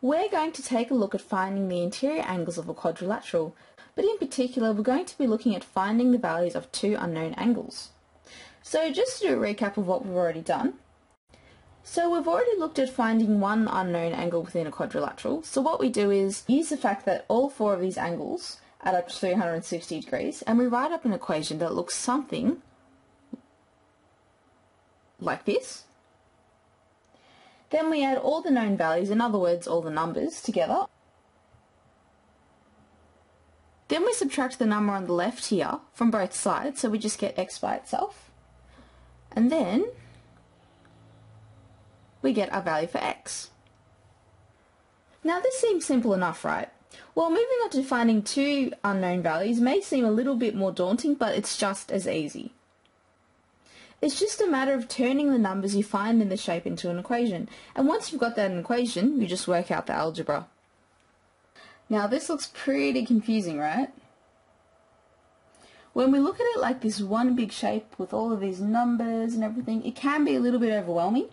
We're going to take a look at finding the interior angles of a quadrilateral, but in particular we're going to be looking at finding the values of two unknown angles. So just to do a recap of what we've already done. So we've already looked at finding one unknown angle within a quadrilateral. So what we do is use the fact that all four of these angles add up to 360 degrees, and we write up an equation that looks something like this. Then we add all the known values, in other words all the numbers, together. Then we subtract the number on the left here from both sides, so we just get x by itself. And then we get our value for x. Now this seems simple enough, right? Well, moving on to finding two unknown values may seem a little bit more daunting, but it's just as easy. It's just a matter of turning the numbers you find in the shape into an equation, and once you've got that in an equation, you just work out the algebra. Now this looks pretty confusing, right? When we look at it like this one big shape with all of these numbers and everything, it can be a little bit overwhelming.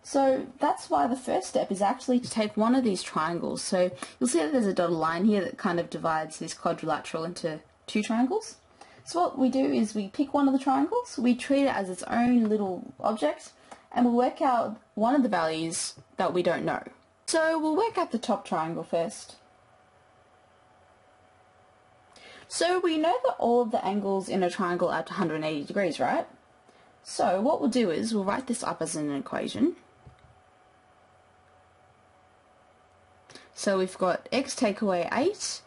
So that's why the first step is actually to take one of these triangles. So you'll see that there's a dotted line here that kind of divides this quadrilateral into two triangles. So what we do is we pick one of the triangles, we treat it as its own little object, and we'll work out one of the values that we don't know. So we'll work out the top triangle first. So we know that all of the angles in a triangle add to 180 degrees, right? So what we'll do is we'll write this up as an equation. So we've got x take away 8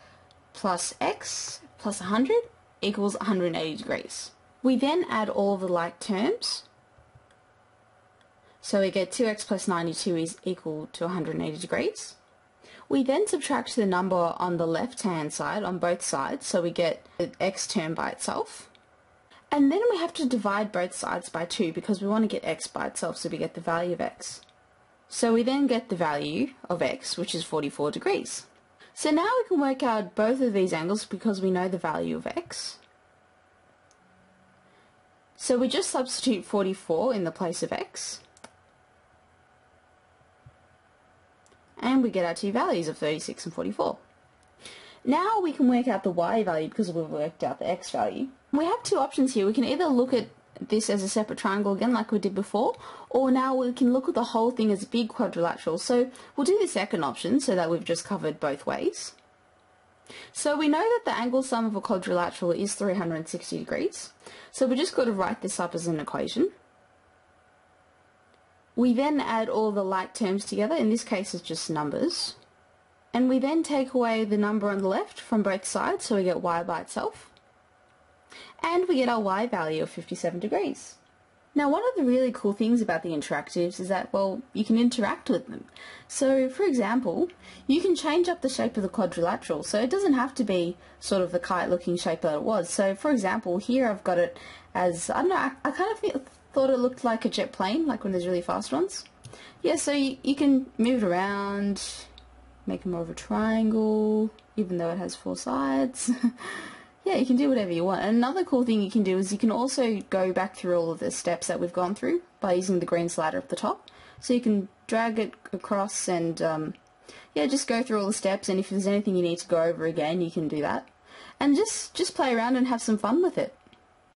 plus x plus 100 equals 180 degrees. We then add all the like terms. So we get 2x plus 92 is equal to 180 degrees. We then subtract the number on the left hand side on both sides, so we get the x term by itself. And then we have to divide both sides by 2 because we want to get x by itself, so we get the value of x. So we then get the value of x, which is 44 degrees. So now we can work out both of these angles because we know the value of x. So we just substitute 44 in the place of x. And we get our two values of 36 and 44. Now we can work out the y value because we've worked out the x value. We have two options here. We can either look at this as a separate triangle again like we did before, or now we can look at the whole thing as a big quadrilateral. So we'll do the second option so that we've just covered both ways. So we know that the angle sum of a quadrilateral is 360 degrees. So we just got to write this up as an equation. We then add all the like terms together, in this case it's just numbers. And we then take away the number on the left from both sides, so we get y by itself. And we get our y value of 57 degrees. Now one of the really cool things about the interactives is that, well, you can interact with them. So for example, you can change up the shape of the quadrilateral, so it doesn't have to be sort of the kite looking shape that it was. So for example, here I've got it as, I don't know, I kind of thought it looked like a jet plane, like when there's really fast ones. Yeah, so you can move it around, make it more of a triangle, even though it has four sides. Yeah, you can do whatever you want. And another cool thing you can do is you can also go back through all of the steps that we've gone through by using the green slider at the top. So you can drag it across and yeah, just go through all the steps, and if there's anything you need to go over again, you can do that. And just play around and have some fun with it.